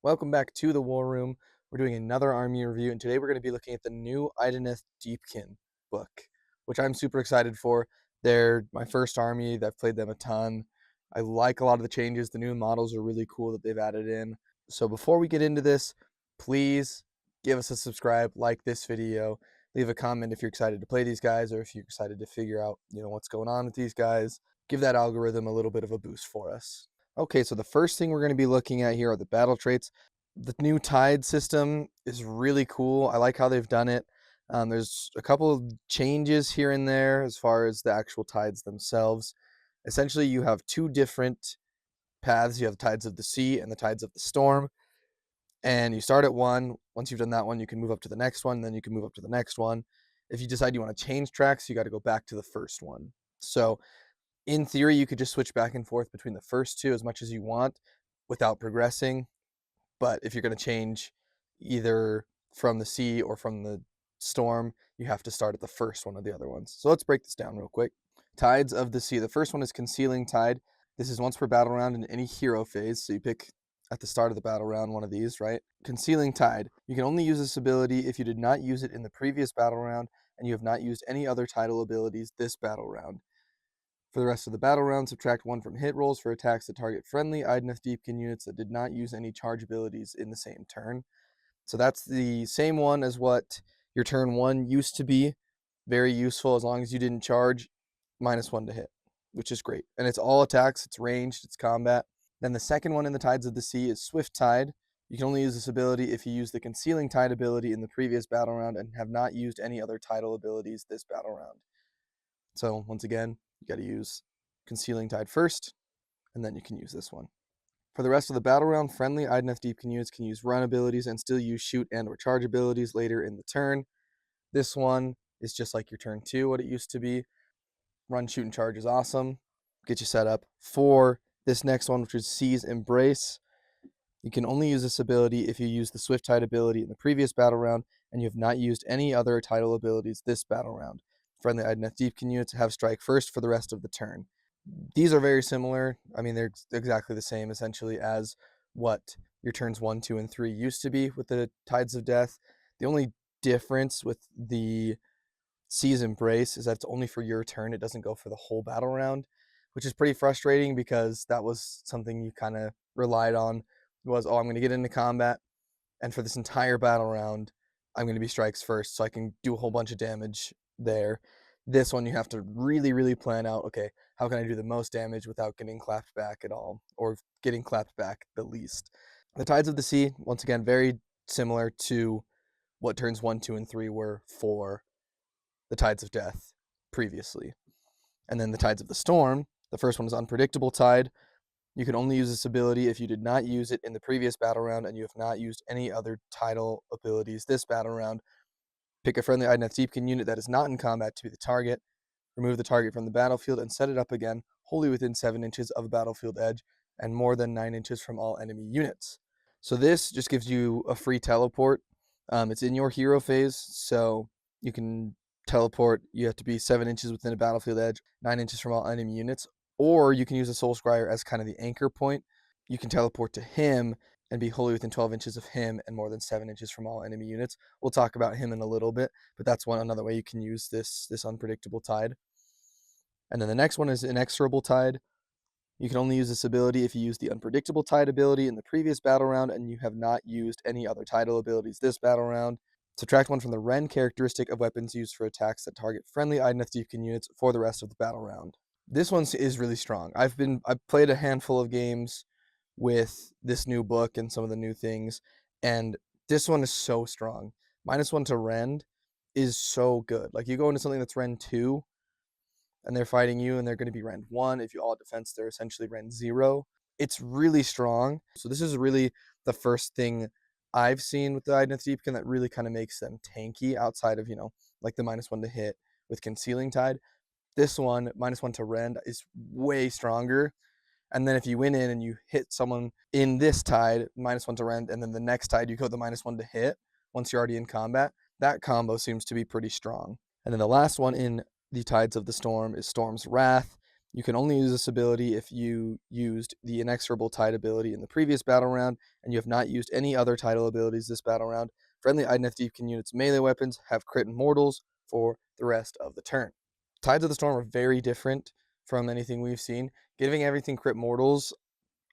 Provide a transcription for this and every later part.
Welcome back to the War Room. We're doing another army review, and today we're going to be looking at the new Idoneth Deepkin book, which I'm super excited for. They're my first army. I've played them a ton. I like a lot of the changes. The new models are really cool that they've added in. So before we get into this, please give us a subscribe, like this video, leave a comment if you're excited to play these guys or if you're excited to figure out, what's going on with these guys. Give that algorithm a little bit of a boost for us. Okay, so the first thing we're going to be looking at here are the battle traits. The new tide system is really cool. I like how they've done it. There's a couple of changes here and there as far as the actual tides themselves. Essentially, you have two different paths. You have the tides of the sea and the tides of the storm. And you start at one. Once you've done that one, you can move up to the next one. Then you can move up to the next one. If you decide you want to change tracks, you got to go back to the first one. So in theory, you could just switch back and forth between the first two as much as you want without progressing. But if you're going to change either from the sea or from the storm, you have to start at the first one of the other ones. So let's break this down real quick. Tides of the sea. The first one is Concealing Tide. This is once per battle round in any hero phase. So you pick at the start of the battle round one of these, right? Concealing Tide. You can only use this ability if you did not use it in the previous battle round and you have not used any other title abilities this battle round. For the rest of the battle round, subtract 1 from hit rolls for attacks that target friendly Idoneth Deepkin units that did not use any charge abilities in the same turn. So that's the same one as what your turn 1 used to be. Very useful as long as you didn't charge, -1 to hit, which is great. And it's all attacks, it's ranged, it's combat. Then the second one in the Tides of the Sea is Swift Tide. You can only use this ability if you use the Concealing Tide ability in the previous battle round and have not used any other title abilities this battle round. So once again, you got to use Concealing Tide first, and then you can use this one. For the rest of the battle round, friendly Idoneth Deepkin units can use run abilities and still use shoot and or charge abilities later in the turn. This one is just like your turn 2, what it used to be. Run, shoot, and charge is awesome. Get you set up for this next one, which is Seize Embrace. You can only use this ability if you use the Swift Tide ability in the previous battle round and you have not used any other title abilities this battle round. Friendly Idoneth Deepkin units have strike first for the rest of the turn. These are very similar. I mean, they're exactly the same essentially as what your turns 1, 2, and 3 used to be with the Tides of Death. The only difference with the Seize Embrace is that it's only for your turn. It doesn't go for the whole battle round, which is pretty frustrating because that was something you kind of relied on was, oh, I'm going to get into combat, and for this entire battle round, I'm going to be strikes first, so I can do a whole bunch of damage there. This one, you have to really, really plan out, okay, how can I do the most damage without getting clapped back at all, or getting clapped back the least. The Tides of the Sea, once again, very similar to what turns 1, 2, and 3 were for the Tides of Death previously. And then the Tides of the Storm, the first one is Unpredictable Tide. You can only use this ability if you did not use it in the previous battle round and you have not used any other title abilities this battle round. Pick a friendly Idoneth Deepkin unit that is not in combat to be the target. Remove the target from the battlefield and set it up again, wholly within 7 inches of a battlefield edge and more than 9 inches from all enemy units. So this just gives you a free teleport. It's in your hero phase, so you can teleport. You have to be 7 inches within a battlefield edge, 9 inches from all enemy units. Or you can use a Soul Scryer as kind of the anchor point. You can teleport to him and be wholly within 12 inches of him and more than 7 inches from all enemy units. We'll talk about him in a little bit, but that's another way you can use this Unpredictable Tide. And then the next one is Inexorable Tide. You can only use this ability if you use the Unpredictable Tide ability in the previous battle round and you have not used any other title abilities this battle round. Subtract 1 from the Ren characteristic of weapons used for attacks that target friendly Idoneth Deepkin units for the rest of the battle round. This one is really strong. I've played a handful of games with this new book and some of the new things, and this one is so strong. -1 to rend is so good. Like, you go into something that's rend 2, and they're fighting you, and they're going to be rend 1. If you all defense, they're essentially rend 0. It's really strong. So this is really the first thing I've seen with the Idoneth Deepkin that really kind of makes them tanky outside of, like the -1 to hit with Concealing Tide. This one, -1 to rend, is way stronger. And then if you went in and you hit someone in this tide, -1 to rend, and then the next tide you go the -1 to hit once you're already in combat, that combo seems to be pretty strong. And then the last one in the Tides of the Storm is Storm's Wrath. You can only use this ability if you used the Inexorable Tide ability in the previous battle round, and you have not used any other title abilities this battle round. Friendly Idoneth Deepkin units' melee weapons have crit mortals for the rest of the turn. Tides of the Storm are very different from anything we've seen. Giving everything crit mortals,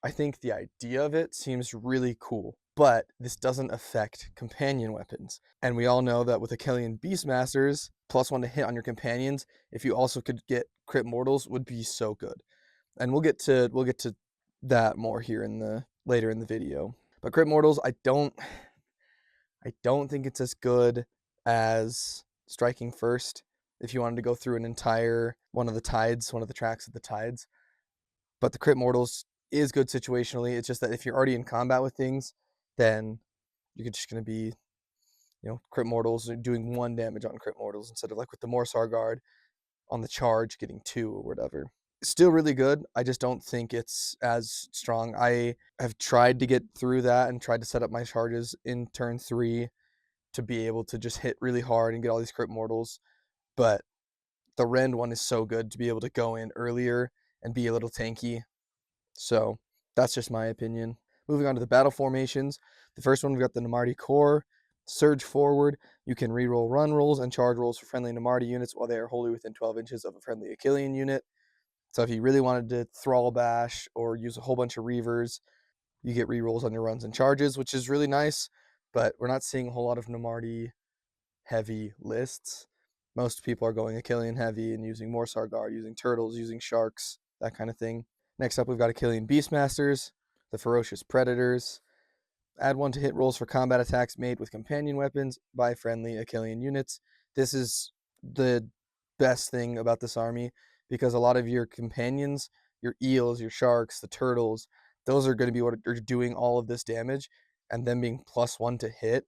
I think the idea of it seems really cool, but this doesn't affect companion weapons. And we all know that with Achillean Beastmasters, +1 to hit on your companions, if you also could get crit mortals, would be so good. And we'll get to that more here in the later in the video. But crit mortals, I don't think it's as good as striking first. If you wanted to go through an entire one of the tracks of the tides, but the crit mortals is good situationally. It's just that if you're already in combat with things, then you're just going to be, crit mortals doing 1 damage on crit mortals instead of like with the Morsar guard on the charge getting 2 or whatever. Still really good. I just don't think it's as strong. I have tried to get through that and tried to set up my charges in turn 3 to be able to just hit really hard and get all these crit mortals, but the Rend one is so good to be able to go in earlier and be a little tanky. So that's just my opinion. Moving on to the battle formations. The first one, we've got the Namarti Core. Surge forward. You can reroll run rolls and charge rolls for friendly Namarti units while they are wholly within 12 inches of a friendly Achillean unit. So if you really wanted to Thrall Bash or use a whole bunch of Reavers, you get rerolls on your runs and charges, which is really nice, but we're not seeing a whole lot of Namarti heavy lists. Most people are going Achillean heavy and using Morsar Guard, using turtles, using sharks, that kind of thing. Next up, we've got Achillean Beastmasters, the Ferocious Predators. Add 1 to hit rolls for combat attacks made with companion weapons by friendly Achillean units. This is the best thing about this army because a lot of your companions, your eels, your sharks, the turtles, those are going to be what are doing all of this damage, and them being +1 to hit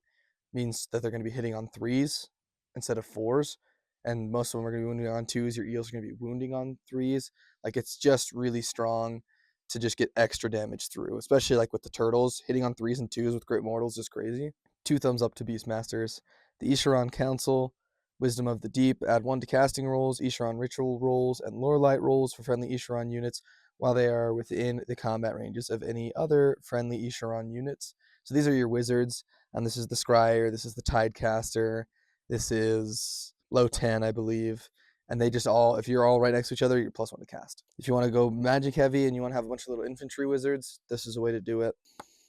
means that they're going to be hitting on 3s instead of 4s, and most of them are going to be wounding on 2s. Your eels are going to be wounding on 3s. Like, it's just really strong to just get extra damage through, especially like with the turtles. Hitting on 3s and 2s with Great Mortals is crazy. 2 thumbs up to Beastmasters. The Isharon Council, Wisdom of the Deep, add 1 to casting rolls, Isharon ritual rolls, and Lorelight rolls for friendly Isharon units while they are within the combat ranges of any other friendly Isharon units. So these are your wizards, and this is the Scryer, this is the Tidecaster, this is low 10, I believe. And they just all, if you're all right next to each other, you're +1 to cast. If you want to go magic heavy and you want to have a bunch of little infantry wizards, this is a way to do it.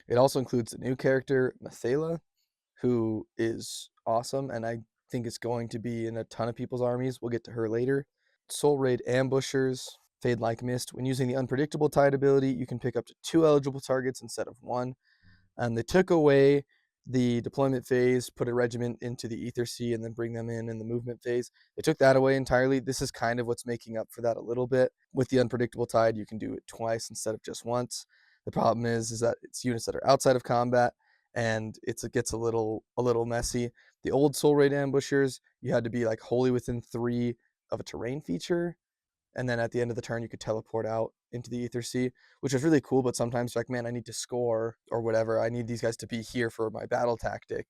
It also includes a new character, Mathala, who is awesome, and I think it's going to be in a ton of people's armies. We'll get to her later. Soul Raid Ambushers, Fade Like Mist. When using the Unpredictable Tide ability, you can pick up to 2 eligible targets instead of 1. And they took away the deployment phase, put a regiment into the Ether Sea, and then bring them in the movement phase. They took that away entirely. This is kind of what's making up for that a little bit. With the Unpredictable Tide, you can do it twice instead of just once. The problem is that it's units that are outside of combat, and it gets a little messy. The old Soul Raid Ambushers, you had to be like wholly within 3 of a terrain feature, and then at the end of the turn you could teleport out into the Ether Sea, which was really cool. But sometimes you're like, man, I need to score or whatever. I need these guys to be here for my battle tactic.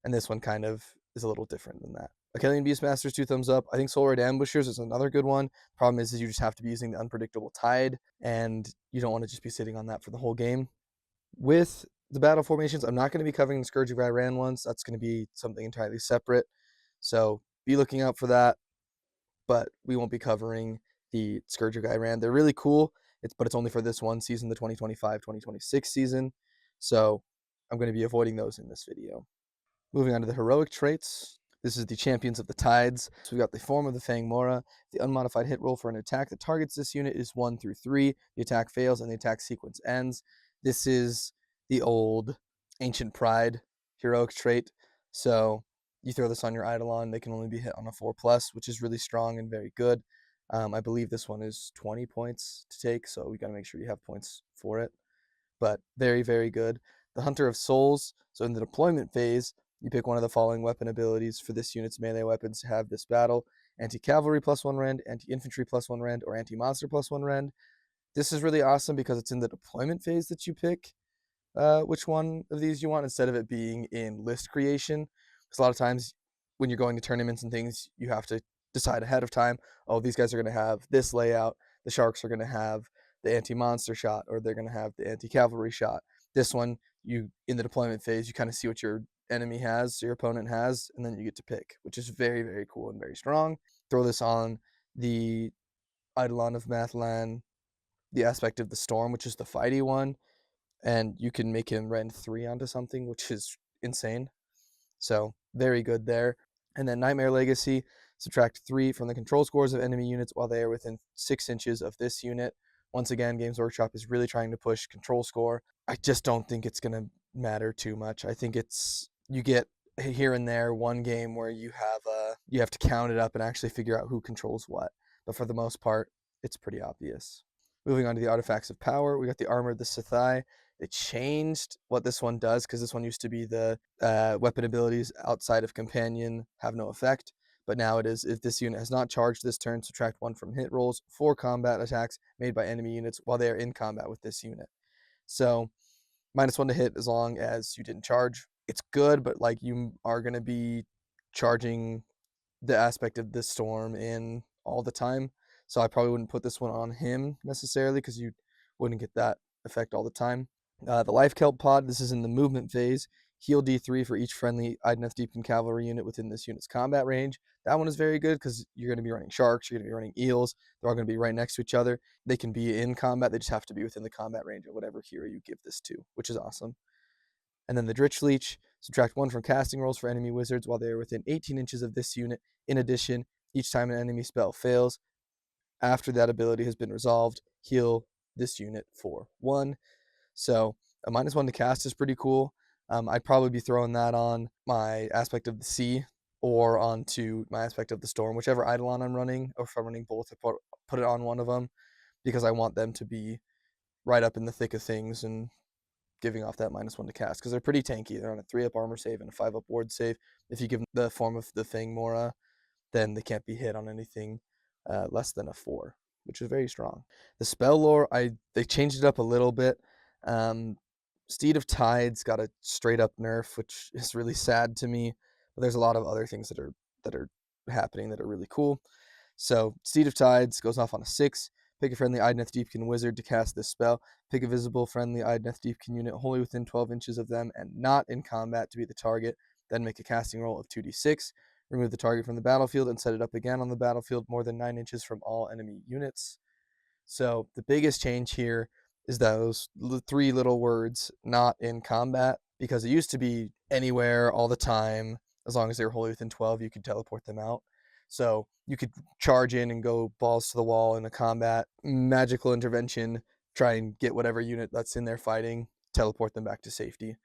And this one kind of is a little different than that. Achillean Beastmasters, 2 thumbs up. I think Soul Raid Ambushers is another good one. Problem is you just have to be using the Unpredictable Tide, and you don't want to just be sitting on that for the whole game. With the battle formations, I'm not going to be covering the Scourge of Iran ones. That's going to be something entirely separate. So be looking out for that. But we won't be covering the Scourge of Iran. They're really cool, but it's only for this one season, the 2025-2026 season. So I'm going to be avoiding those in this video. Moving on to the heroic traits. This is the Champions of the Tides. So we've got the Form of the Fang Mora. The unmodified hit roll for an attack that targets this unit is 1 through 3. The attack fails and the attack sequence ends. This is the old Ancient Pride heroic trait. So you throw this on your Eidolon, they can only be hit on a 4+, which is really strong and very good. I believe this one is 20 points to take, so we got to make sure you have points for it. But very, very good. The Hunter of Souls. So in the deployment phase, you pick one of the following weapon abilities for this unit's melee weapons to have this battle: Anti-Cavalry +1 Rend, Anti-Infantry +1 Rend, or Anti-Monster +1 Rend. This is really awesome because it's in the deployment phase that you pick which one of these you want, instead of it being in list creation. Because a lot of times when you're going to tournaments and things, you have to decide ahead of time, oh, these guys are going to have this layout, the sharks are going to have the anti-monster shot, or they're going to have the anti-cavalry shot. This one, you in the deployment phase, you kind of see what your enemy has, your opponent has, and then you get to pick, which is very, very cool and very strong. Throw this on the Eidolon of Mathlan, the aspect of the storm, which is the fighty one, and you can make him rend 3 onto something, which is insane. So very good there. And then Nightmare Legacy, subtract 3 from the control scores of enemy units while they are within 6 inches of this unit. Once again, Games Workshop is really trying to push control score. I just don't think it's going to matter too much. I think you get here and there one game where you have to count it up and actually figure out who controls what. But for the most part, it's pretty obvious. Moving on to the Artifacts of Power, we got the Armor of the Sithai. They changed what this one does, because this one used to be the weapon abilities outside of Companion have no effect. But now it is, if this unit has not charged this turn, subtract 1 from hit rolls for combat attacks made by enemy units while they are in combat with this unit. So -1 to hit as long as you didn't charge. It's good, but like you are going to be charging the aspect of this storm in all the time. So I probably wouldn't put this one on him necessarily, because you wouldn't get that effect all the time. The Life Kelp Pod, this is in the movement phase. Heal D3 for each friendly Idoneth Deepkin cavalry unit within this unit's combat range. That one is very good because you're going to be running sharks, you're going to be running eels. They're all going to be right next to each other. They can be in combat, they just have to be within the combat range of whatever hero you give this to, which is awesome. And then the Dritch Leech, subtract 1 from casting rolls for enemy wizards while they are within 18 inches of this unit. In addition, each time an enemy spell fails, after that ability has been resolved, heal this unit for 1. So a -1 to cast is pretty cool. I'd probably be throwing that on my aspect of the sea or onto my aspect of the storm, whichever Eidolon I'm running, or if I'm running both, I put it on one of them, because I want them to be right up in the thick of things and giving off that -1 to cast, because they're pretty tanky. They're on a 3-up armor save and a 5-up ward save. If you give them the form of the thing Mora, then they can't be hit on anything less than a 4, which is very strong. The spell lore, they changed it up a little bit. Steed of Tides got a straight up nerf, which is really sad to me. But there's a lot of other things that are happening that are really cool. So Steed of Tides goes off on a 6. Pick a friendly Idoneth Deepkin wizard to cast this spell. Pick a visible friendly Idoneth Deepkin unit wholly within 12 inches of them and not in combat to be the target. Then make a casting roll of 2d6. Remove the target from the battlefield and set it up again on the battlefield more than 9 inches from all enemy units. So the biggest change here is those 3 little words, not in combat, because it used to be anywhere all the time. As long as they were wholly within 12, you could teleport them out. So you could charge in and go balls to the wall in a combat, magical intervention, try and get whatever unit that's in there fighting, teleport them back to safety.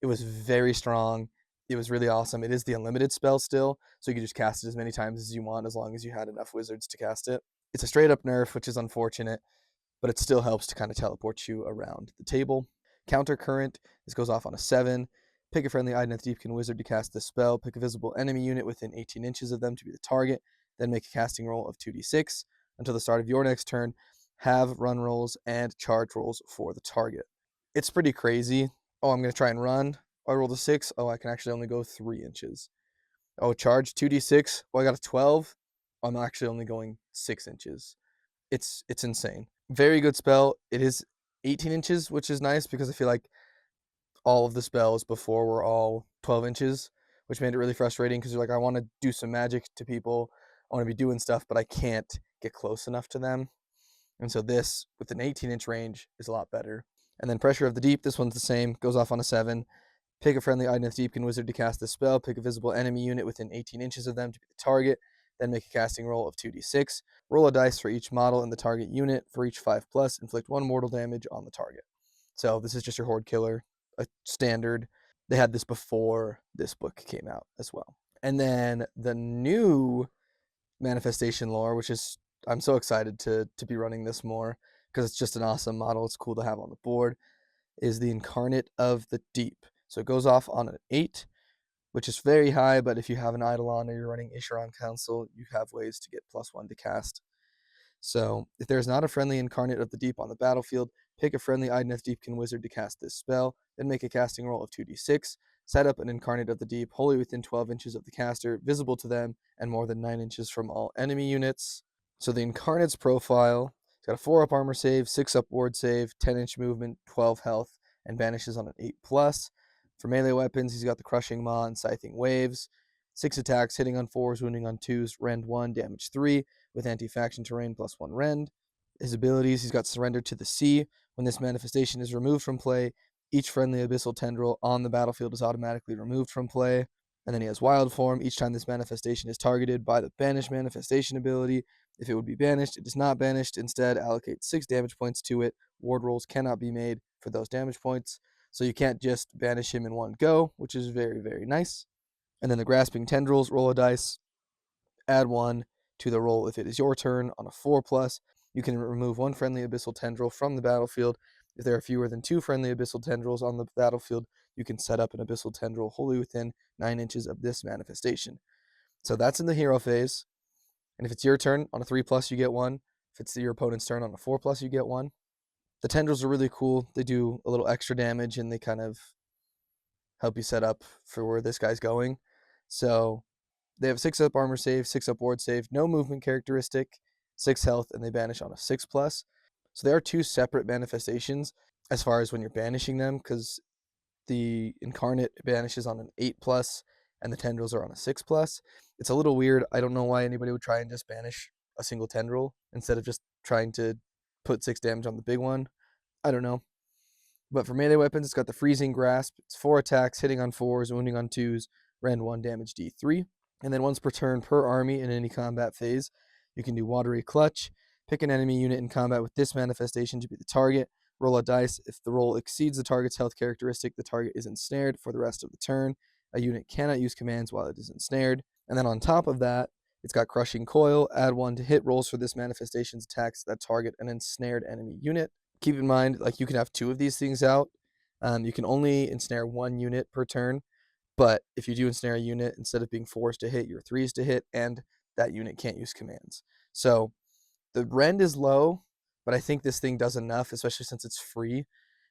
It was very strong. It was really awesome. It is the unlimited spell still, so you can just cast it as many times as you want, as long as you had enough wizards to cast it. It's a straight up nerf, which is unfortunate, but it still helps to kind of teleport you around the table. Counter Current, this goes off on a 7. Pick a friendly Idoneth Deepkin wizard to cast this spell. Pick a visible enemy unit within 18 inches of them to be the target. Then make a casting roll of 2d6. Until the start of your next turn, have run rolls and charge rolls for the target. It's pretty crazy. Oh, I'm going to try and run. Oh, I rolled a 6. Oh, I can actually only go 3 inches. Oh, charge 2d6. Oh, I got a 12. I'm actually only going 6 inches. It's insane. Very good spell. It is 18 inches, which is nice, because I feel like all of the spells before were all 12 inches, which made it really frustrating, because you're like, I want to do some magic to people. I want to be doing stuff, but I can't get close enough to them. And so this, with an 18-inch range, is a lot better. And then Pressure of the Deep, this one's the same, goes off on a 7. Pick a friendly Idoneth Deepkin wizard to cast this spell. Pick a visible enemy unit within 18 inches of them to be the target. Then make a casting roll of 2d6. Roll a dice for each model in the target unit. For each 5+, inflict 1 mortal damage on the target. So this is just your horde killer, a standard. They had this before this book came out as well. And then the new manifestation lore, which is, I'm so excited to be running this more, because it's just an awesome model. It's cool to have on the board, is the Incarnate of the Deep. So it goes off on an 8, which is very high, but if you have an Eidolon or you're running Isharon Council, you have ways to get +1 to cast. So if there's not a friendly Incarnate of the Deep on the battlefield, pick a friendly Idoneth Deepkin wizard to cast this spell, then make a casting roll of 2d6. Set up an Incarnate of the Deep wholly within 12 inches of the caster, visible to them, and more than 9 inches from all enemy units. So the Incarnate's profile He's got a 4-up armor save, 6-up ward save, 10-inch movement, 12 health, and banishes on an 8+. For melee weapons, he's got the Crushing Maw and Scything Waves. 6 attacks, hitting on 4s, wounding on 2s, rend 1, damage 3, with anti-faction terrain plus 1 rend. His abilities, he's got Surrender to the Sea. When this manifestation is removed from play, each friendly abyssal tendril on the battlefield is automatically removed from play. And then he has Wild Form. Each time this manifestation is targeted by the Banish manifestation ability, if it would be banished, it is not banished. Instead, allocate 6 damage points to it. Ward rolls cannot be made for those damage points. So you can't just banish him in one go, which is very, very nice. And then the Grasping Tendrils, roll a dice, add 1 to the roll if it is your turn on a 4+. You can remove 1 friendly abyssal tendril from the battlefield. If there are fewer than 2 friendly abyssal tendrils on the battlefield, you can set up an abyssal tendril wholly within 9 inches of this manifestation. So that's in the hero phase. And if it's your turn on a 3+, you get 1. If it's your opponent's turn on a 4+, you get 1. The tendrils are really cool. They do a little extra damage and they kind of help you set up for where this guy's going. So they have 6-up armor save, 6-up ward save, no movement characteristic, 6 health, and they banish on a 6+. So they are 2 separate manifestations as far as when you're banishing them, because the Incarnate banishes on an 8+, and the tendrils are on a 6+. It's a little weird. I don't know why anybody would try and just banish a single tendril instead of just trying to put 6 damage on the big one. I don't know. But for melee weapons, it's got the Freezing Grasp. It's 4 attacks, hitting on 4s, wounding on 2s, rend 1, damage D3. And then once per turn per army in any combat phase, you can do Watery Clutch. Pick an enemy unit in combat with this manifestation to be the target. Roll a dice. If the roll exceeds the target's health characteristic, the target is ensnared for the rest of the turn. A unit cannot use commands while it is ensnared. And then on top of that, it's got Crushing Coil. Add 1 to hit rolls for this manifestation's attacks that target an ensnared enemy unit. Keep in mind, like, you can have 2 of these things out. You can only ensnare 1 unit per turn. But if you do ensnare a unit, instead of being 4s to hit, you're 3s to hit, and that unit can't use commands. So the rend is low, but I think this thing does enough, especially since it's free.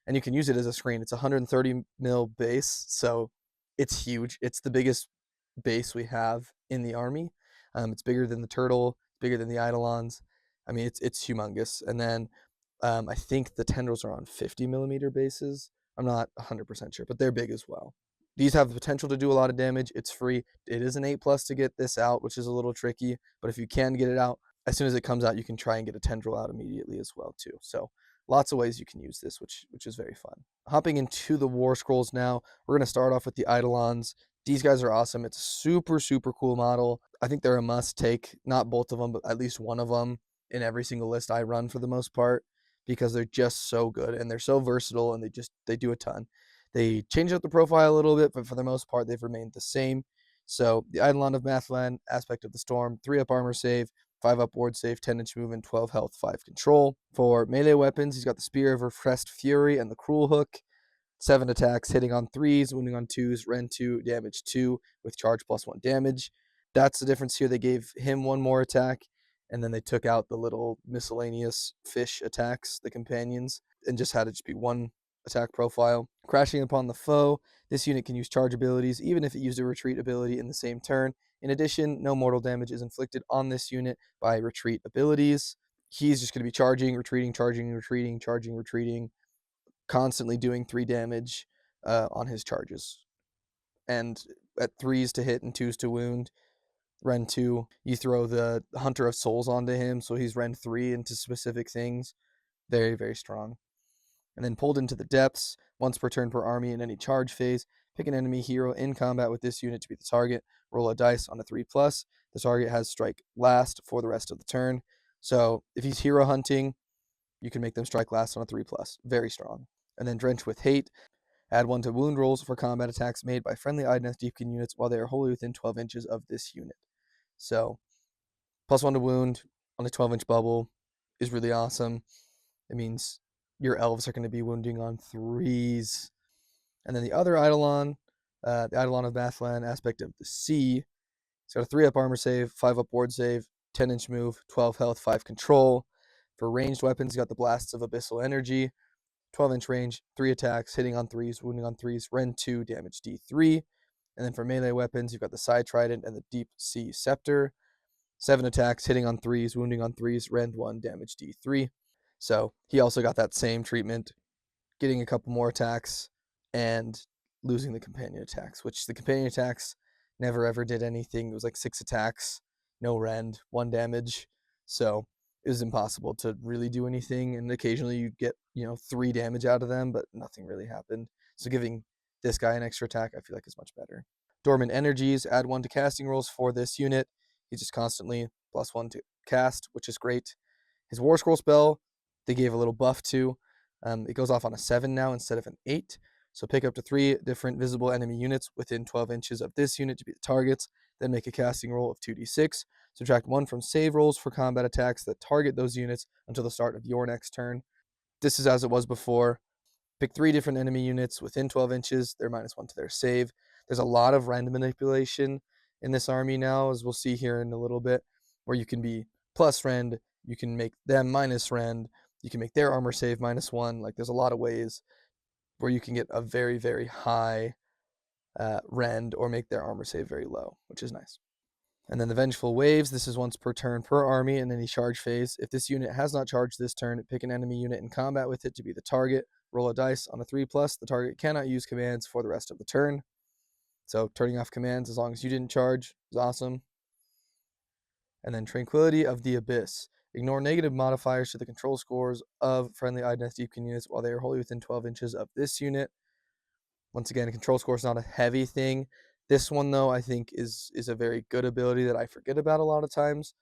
And you can use it as a screen. It's 130 mil base, so it's huge. It's the biggest base we have in the army. It's bigger than the Turtle, bigger than the Eidolons. I mean, it's humongous. And then I think the tendrils are on 50 millimeter bases. I'm not 100% sure, but they're big as well. These have the potential to do a lot of damage. It's free. It is an 8+ to get this out, which is a little tricky. But if you can get it out, as soon as it comes out, you can try and get a tendril out immediately as well, too. So lots of ways you can use this, which is very fun. Hopping into the War Scrolls now, we're going to start off with the Eidolons. These guys are awesome. It's a super, super cool model. I think they're a must-take. Not both of them, but at least one of them in every single list I run for the most part, because they're just so good and they're so versatile and they do a ton. They changed up the profile a little bit, but for the most part, they've remained the same. So the Eidolon of Mathland, Aspect of the Storm, 3-up armor save, 5-up ward save, 10-inch movement, 12 health, 5 control. For melee weapons, he's got the Spear of Repressed Fury and the Cruel Hook. 7 attacks, hitting on 3s, wounding on 2s, rend 2, damage 2, with charge plus 1 damage. That's the difference here. They gave him 1 more attack, and then they took out the little miscellaneous fish attacks, the companions, and just had it just be 1 attack profile. Crashing upon the foe, this unit can use charge abilities even if it used a retreat ability in the same turn. In addition, no mortal damage is inflicted on this unit by retreat abilities. He's just going to be charging, retreating, charging, retreating, charging, retreating, constantly doing 3 damage on his charges. And at 3s to hit and 2s to wound, rend 2, you throw the Hunter of Souls onto him, so he's rend 3 into specific things. Very, very strong. And then pulled into the depths, once per turn per army in any charge phase. Pick an enemy hero in combat with this unit to be the target. Roll a dice on a 3+. The target has strike last for the rest of the turn. So if he's hero hunting, you can make them strike last on a 3+. Very strong. And then Drench with Hate. Add 1 to wound rolls for combat attacks made by friendly Idoneth Deepkin units while they are wholly within 12 inches of this unit. So plus 1 to wound on a 12-inch bubble is really awesome. It means your elves are going to be wounding on 3s. And then the other Eidolon, the Eidolon of Mathland, Aspect of the Sea. It's got a 3-up armor save, 5-up ward save, 10-inch move, 12 health, 5 control. For ranged weapons, you got the Blasts of Abyssal Energy, 12-inch range, 3 attacks, hitting on 3s, wounding on 3s, rend 2, damage D3. And then for melee weapons, you've got the Side Trident and the Deep Sea Scepter, 7 attacks, hitting on 3s, wounding on 3s, rend 1, damage D3. So he also got that same treatment, getting a couple more attacks and losing the companion attacks, which the companion attacks never ever did anything. It was like 6 attacks, no rend, 1 damage. So it was impossible to really do anything. And occasionally you'd get, 3 damage out of them, but nothing really happened. So giving this guy an extra attack, I feel like is much better. Dormant energies, add 1 to casting rolls for this unit. He's just constantly +1 to cast, which is great. His War Scroll spell, they gave a little buff to. It goes off on a 7 now instead of an 8. So pick up to 3 different visible enemy units within 12 inches of this unit to be the targets. Then make a casting roll of 2d6. Subtract 1 from save rolls for combat attacks that target those units until the start of your next turn. This is as it was before. Pick 3 different enemy units within 12 inches. They're -1 to their save. There's a lot of rend manipulation in this army now, as we'll see here in a little bit, where you can be plus rend, you can make them minus rend, you can make their armor save -1. Like, there's a lot of ways where you can get a very, very high rend or make their armor save very low, which is nice. And then the Vengeful Waves, this is once per turn per army in any charge phase. If this unit has not charged this turn, pick an enemy unit in combat with it to be the target. Roll a dice on a 3+. The target cannot use commands for the rest of the turn. So turning off commands as long as you didn't charge is awesome. And then Tranquility of the Abyss. Ignore negative modifiers to the control scores of friendly Idoneth Deepkin units while they are wholly within 12 inches of this unit. Once again, a control score is not a heavy thing. This one, though, I think is a very good ability that I forget about a lot of times.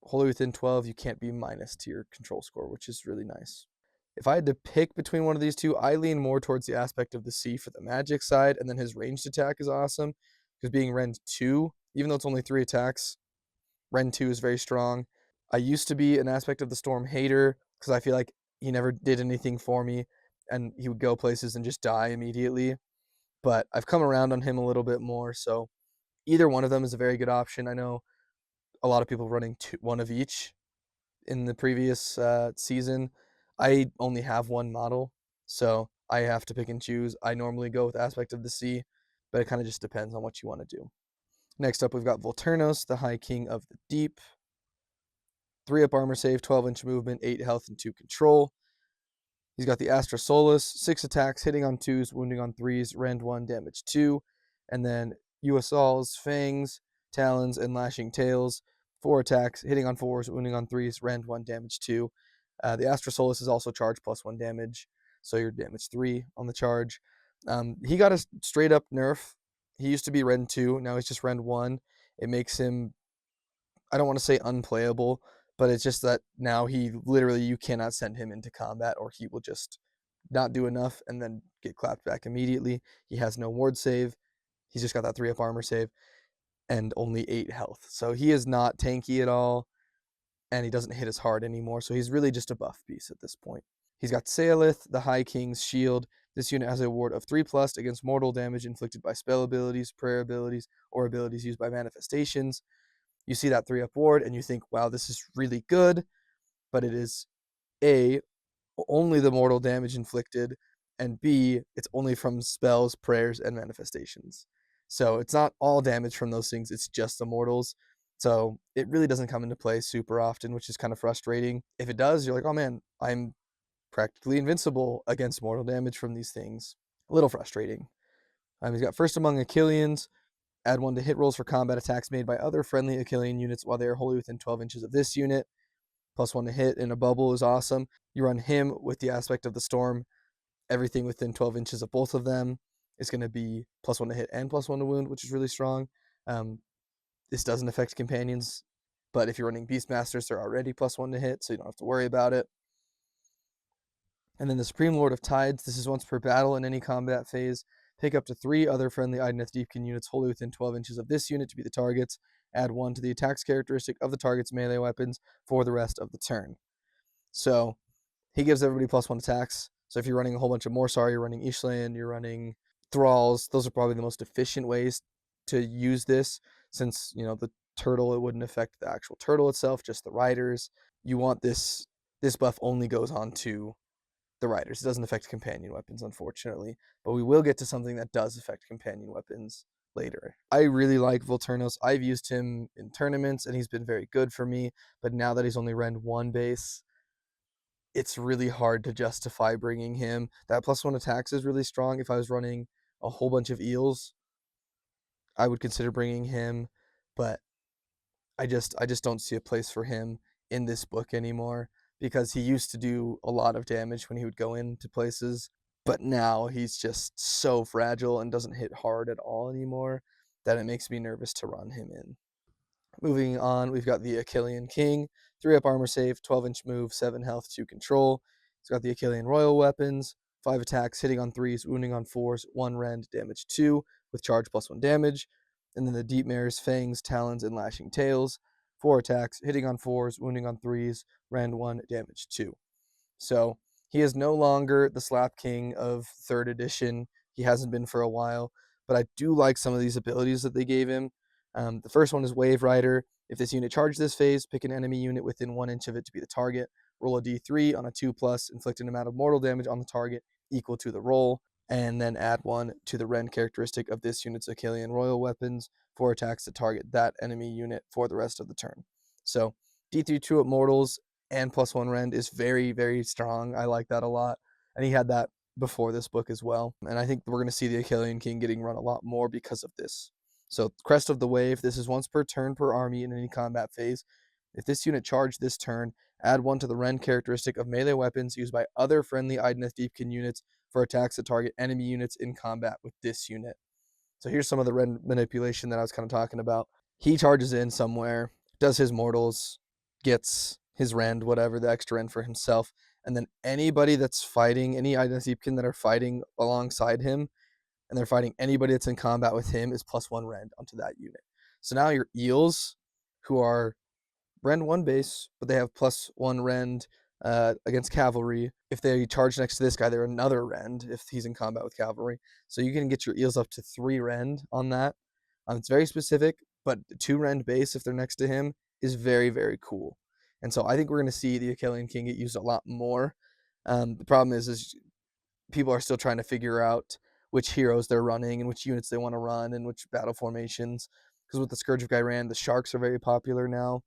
Wholly within 12, you can't be minus to your control score, which is really nice. If I had to pick between one of these two, I lean more towards the aspect of the sea for the magic side, and then his ranged attack is awesome, because being Rend 2, even though it's only 3 attacks, Rend 2 is very strong. I used to be an aspect of the storm hater, because I feel like he never did anything for me, and he would go places and just die immediately. But I've come around on him a little bit more, so either one of them is a very good option. I know a lot of people running one of each in the previous season. I only have one model, so I have to pick and choose. I normally go with Aspect of the Sea, but it kind of just depends on what you want to do. Next up, we've got Volturnos, the High King of the Deep. 3 up armor save, 12-inch movement, 8 health, and 2 control. He's got the Astra Solus, 6 attacks, hitting on 2s, wounding on 3s, rend 1, damage 2. And then USAL's Fangs, Talons, and Lashing Tails, 4 attacks, hitting on 4s, wounding on 3s, rend 1, damage 2. The Astra Solus is also charge +1 damage, so you're damage 3 on the charge. He got a straight up nerf. He used to be rend 2, now he's just rend 1. It makes him, I don't want to say unplayable, but it's just that now you cannot send him into combat or he will just not do enough and then get clapped back immediately. He has no ward save. He's just got that 3 up armor save and only 8 health. So he is not tanky at all, and he doesn't hit as hard anymore. So he's really just a buff piece at this point. He's got Saelith, the High King's Shield. This unit has a ward of 3+ against mortal damage inflicted by spell abilities, prayer abilities, or abilities used by manifestations. You see that 3 up ward and you think, wow, this is really good, but it is A, only the mortal damage inflicted, and B, it's only from spells, prayers, and manifestations. So it's not all damage from those things, it's just the mortals. So it really doesn't come into play super often, which is kind of frustrating. If it does, you're like, oh man, I'm practically invincible against mortal damage from these things. A little frustrating. He's got First Among Achilleans. Add 1 to hit rolls for combat attacks made by other friendly Achillean units while they are wholly within 12 inches of this unit. +1 to hit in a bubble is awesome. You run him with the aspect of the storm. Everything within 12 inches of both of them is going to be +1 to hit and +1 to wound, which is really strong. This doesn't affect companions, but if you're running Beastmasters, they're already +1 to hit, so you don't have to worry about it. And then the Supreme Lord of Tides. This is once per battle in any combat phase. Pick up to 3 other friendly Idoneth Deepkin units wholly within 12 inches of this unit to be the targets. Add 1 to the attacks characteristic of the target's melee weapons for the rest of the turn. So he gives everybody +1 attacks. So if you're running a whole bunch of Morsar, you're running Ishlan, you're running Thralls, those are probably the most efficient ways to use this, since, the turtle, it wouldn't affect the actual turtle itself, just the riders. You want this buff only goes on to the riders. It doesn't affect companion weapons, unfortunately, but we will get to something that does affect companion weapons later. I really like Volturnos. I've used him in tournaments, and he's been very good for me, but now that he's only rend 1 base, it's really hard to justify bringing him. That +1 attacks is really strong. If I was running a whole bunch of eels, I would consider bringing him, but I just don't see a place for him in this book anymore because he used to do a lot of damage when he would go into places, but now he's just so fragile and doesn't hit hard at all anymore that it makes me nervous to run him in. Moving on, we've got the Achillean King, 3-up armor save, 12-inch move, 7 health, 2 control. He's got the Achillean Royal Weapons, 5 attacks, hitting on 3s, wounding on 4s, 1 rend, damage 2, with charge +1 damage. And then the Deep Mare's Fangs, Talons, and Lashing Tails, 4 attacks, hitting on 4s, wounding on 3s, rend 1, damage 2. So he is no longer the Slap King of 3rd edition. He hasn't been for a while, but I do like some of these abilities that they gave him. The first one is Wave Rider. If this unit charges this phase, pick an enemy unit within 1 inch of it to be the target. Roll a d3 on a 2+, inflict an amount of mortal damage on the target equal to the roll, and then add 1 to the rend characteristic of this unit's Achillean Royal Weapons for attacks that target that enemy unit for the rest of the turn. So D3 2-up mortals and +1 rend is very, very strong. I like that a lot. And he had that before this book as well. And I think we're going to see the Achillean King getting run a lot more because of this. So Crest of the Wave, this is once per turn per army in any combat phase. If this unit charged this turn, add 1 to the rend characteristic of melee weapons used by other friendly Idoneth Deepkin units for attacks that target enemy units in combat with this unit. So here's some of the rend manipulation that I was kind of talking about. He charges in somewhere, does his mortals, gets his rend, whatever, the extra rend for himself, and then anybody that's fighting, any Idoneth Deepkin that are fighting alongside him, and they're fighting anybody that's in combat with him, is +1 rend onto that unit. So now your eels, who are rend 1 base, but they have +1 rend against cavalry. If they charge next to this guy, they're another rend if he's in combat with cavalry. So you can get your eels up to 3 rend on that. It's very specific, but 2 rend base if they're next to him is very, very cool. And so I think we're going to see the Achillean King get used a lot more. The problem is people are still trying to figure out which heroes they're running and which units they want to run and which battle formations. Because with the Scourge of Gyran, the sharks are very popular now.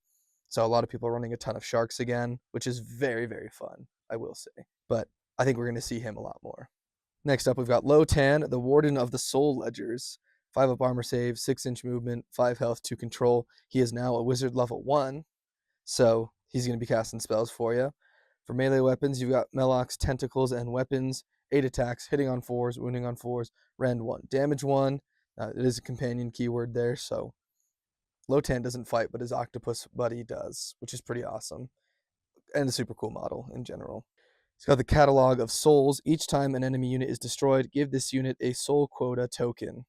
So a lot of people are running a ton of sharks again, which is very, very fun, I will say. But I think we're going to see him a lot more. Next up, we've got Lotan, the Warden of the Soul Ledgers. 5-up armor save, 6-inch movement, 5 health, 2 control. He is now a wizard level 1, so he's going to be casting spells for you. For melee weapons, you've got Meloc's Tentacles and Weapons, 8 attacks, hitting on 4s, wounding on 4s, rend 1, damage 1. It is a companion keyword there, so Lotan doesn't fight, but his octopus buddy does, which is pretty awesome. And a super cool model in general. It's got the Catalog of Souls. Each time an enemy unit is destroyed, give this unit a soul quota token.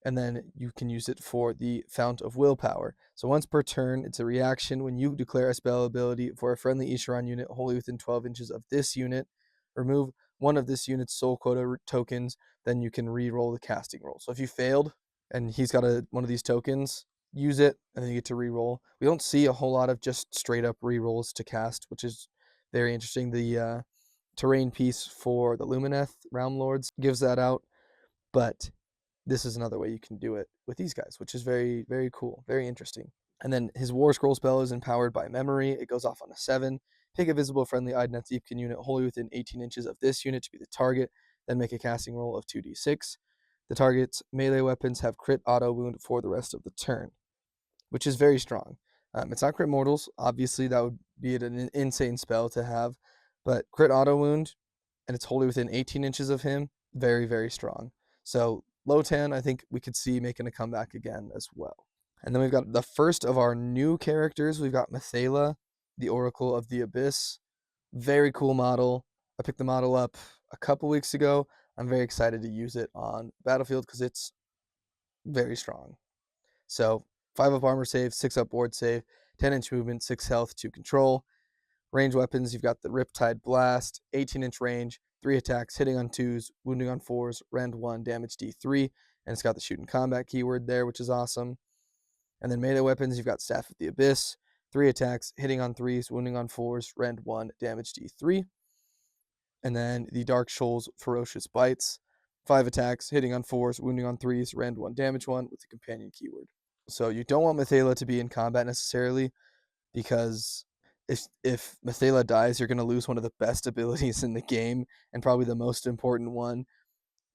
And then you can use it for the Fount of Willpower. So once per turn, it's a reaction when you declare a spell ability for a friendly Isharan unit wholly within 12 inches of this unit. Remove one of this unit's soul quota tokens, then you can re-roll the casting roll. So if you failed and he's got one of these tokens, use it, and then you get to re-roll. We don't see a whole lot of just straight up re-rolls to cast, which is very interesting. The terrain piece for the Lumineth Realm Lords gives that out, but this is another way you can do it with these guys, which is very, very cool, very interesting. And then his War Scroll spell is empowered by memory. It goes off on a 7. Pick a visible friendly Idoneth Deepkin unit wholly within 18 inches of this unit to be the target, then make a casting roll of 2d6. The target's melee weapons have crit auto wound for the rest of the turn, which is very strong. It's not crit mortals. Obviously, that would be an insane spell to have, but crit auto wound, and it's wholly within 18 inches of him, very, very strong. So Lotan, I think we could see making a comeback again as well. And then we've got the first of our new characters. We've got Methala, the Oracle of the Abyss. Very cool model. I picked the model up a couple weeks ago. I'm very excited to use it on Battlefield because it's very strong. So 5-up armor save, 6-up board save, 10-inch movement, 6 health, 2 control. Range weapons, you've got the Riptide Blast, 18-inch range, 3 attacks, hitting on 2s, wounding on 4s, rend 1, damage D3, and it's got the shoot and combat keyword there, which is awesome. And then melee weapons, you've got Staff of the Abyss, 3 attacks, hitting on 3s, wounding on 4s, rend 1, damage D3. And then the Dark Shoals Ferocious Bites, 5 attacks, hitting on 4s, wounding on 3s, rend 1, damage 1 with the companion keyword. So you don't want Methala to be in combat necessarily because if Methala dies, you're going to lose one of the best abilities in the game, and probably the most important one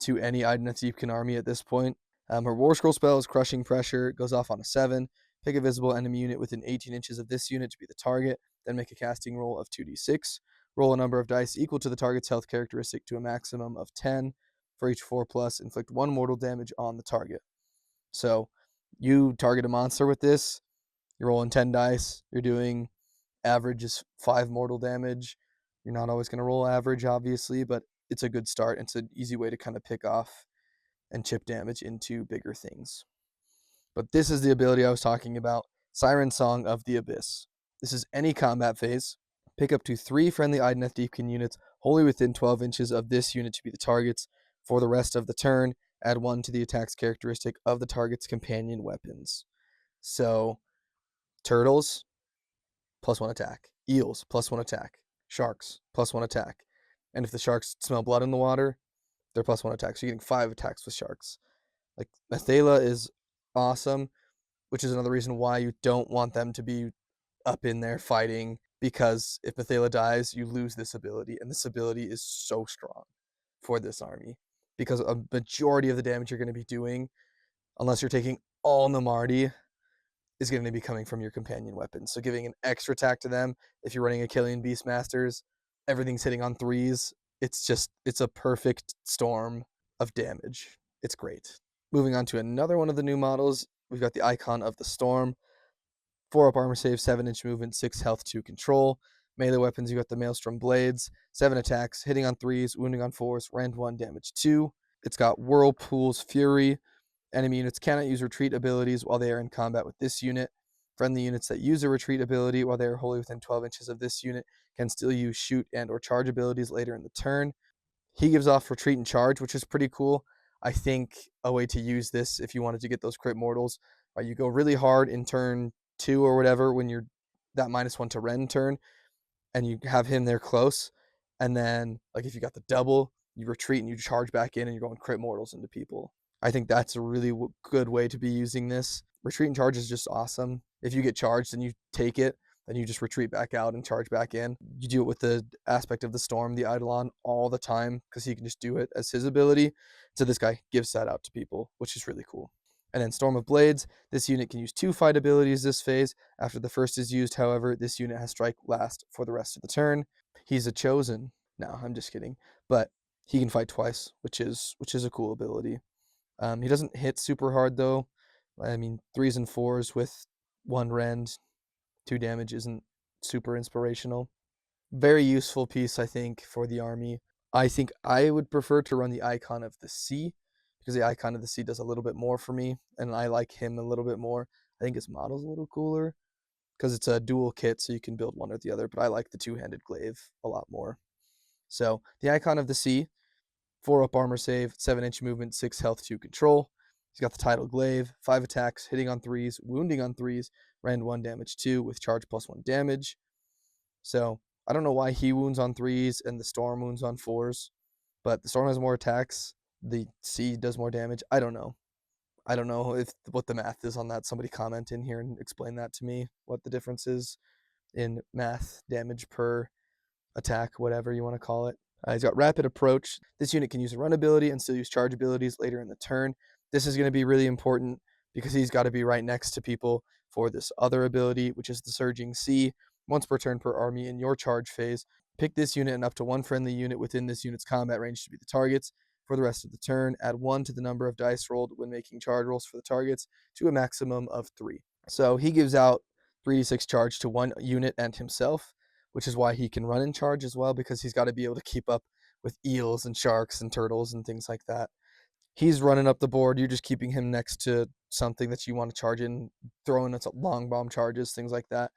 to any Idoneth Deepkin army at this point. Her War Scroll spell is Crushing Pressure, goes off on a 7. Pick a visible enemy unit within 18 inches of this unit to be the target, then make a casting roll of 2d6. Roll a number of dice equal to the target's health characteristic to a maximum of 10. For each 4+, inflict 1 mortal damage on the target. So you target a monster with this, you're rolling 10 dice, you're doing average is 5 mortal damage. You're not always going to roll average, obviously, but it's a good start. It's an easy way to kind of pick off and chip damage into bigger things. But this is the ability I was talking about, Siren Song of the Abyss. This is any combat phase. Pick up to 3 friendly Idoneth Deepkin units wholly within 12 inches of this unit to be the targets. For the rest of the turn, add 1 to the attack's characteristic of the target's companion weapons. So, turtles, +1 attack. Eels, +1 attack. Sharks, +1 attack. And if the sharks smell blood in the water, they're +1 attack. So you're getting 5 attacks with sharks. Like, Methala is awesome, which is another reason why you don't want them to be up in there fighting, because if Methala dies, you lose this ability, and this ability is so strong for this army, because a majority of the damage you're going to be doing, unless you're taking all Namardi, is going to be coming from your companion weapons. So giving an extra attack to them, if you're running Achillean Beastmasters, everything's hitting on 3s. It's a perfect storm of damage. It's great. Moving on to another one of the new models, we've got the Icon of the Storm. 4 up armor save, 7-inch movement, 6 health, 2 control. Melee weapons, you got the Maelstrom Blades, 7 attacks, hitting on 3s, wounding on 4s, rend 1, damage 2. It's got Whirlpool's Fury. Enemy units cannot use retreat abilities while they are in combat with this unit. Friendly units that use a retreat ability while they are wholly within 12 inches of this unit can still use shoot and or charge abilities later in the turn. He gives off retreat and charge, which is pretty cool. I think a way to use this if you wanted to get those crit mortals, you go really hard in turn 2 or whatever when you're that -1 to rend turn, and you have him there close, and then like if you got the double, you retreat and you charge back in and you're going crit mortals into people. I think that's a really good way to be using this. Retreat and charge is just awesome. If you get charged and you take it, then you just retreat back out and charge back in. You do it with the aspect of the Storm, the Eidolon, all the time, because he can just do it as his ability. So this guy gives that out to people, which is really cool. And then Storm of Blades, this unit can use 2 fight abilities this phase. After the first is used, however, this unit has strike last for the rest of the turn. He's a chosen. No, I'm just kidding. But he can fight twice, which is a cool ability. He doesn't hit super hard though. I mean, 3s and 4s with 1 rend, 2 damage isn't super inspirational. Very useful piece, I think, for the army. I think I would prefer to run the Icon of the Sea, because the Icon of the Sea does a little bit more for me, and I like him a little bit more. I think his model's a little cooler, because it's a dual kit, so you can build one or the other, but I like the 2-handed glaive a lot more. So, the Icon of the Sea, 4 up armor save, 7-inch movement, 6 health, 2 control. He's got the title glaive, 5 attacks, hitting on 3s, wounding on 3s, rend 1, damage 2, with charge +1 damage. So I don't know why he wounds on 3s and the Storm wounds on 4s, but the Storm has more attacks, the Sea does more damage. I don't know. I don't know what the math is on that. Somebody comment in here and explain that to me, what the difference is in math, damage per attack, whatever you want to call it. He's got Rapid Approach. This unit can use a run ability and still use charge abilities later in the turn. This is going to be really important because he's got to be right next to people for this other ability, which is the Surging Sea. Once per turn per army in your charge phase, pick this unit and up to 1 friendly unit within this unit's combat range to be the targets. For the rest of the turn, add 1 to the number of dice rolled when making charge rolls for the targets to a maximum of 3. So he gives out 3d6 charge to 1 unit and himself, which is why he can run in charge as well, because he's got to be able to keep up with eels and sharks and turtles and things like that. He's running up the board. You're just keeping him next to something that you want to charge in, throwing its long bomb charges, things like that.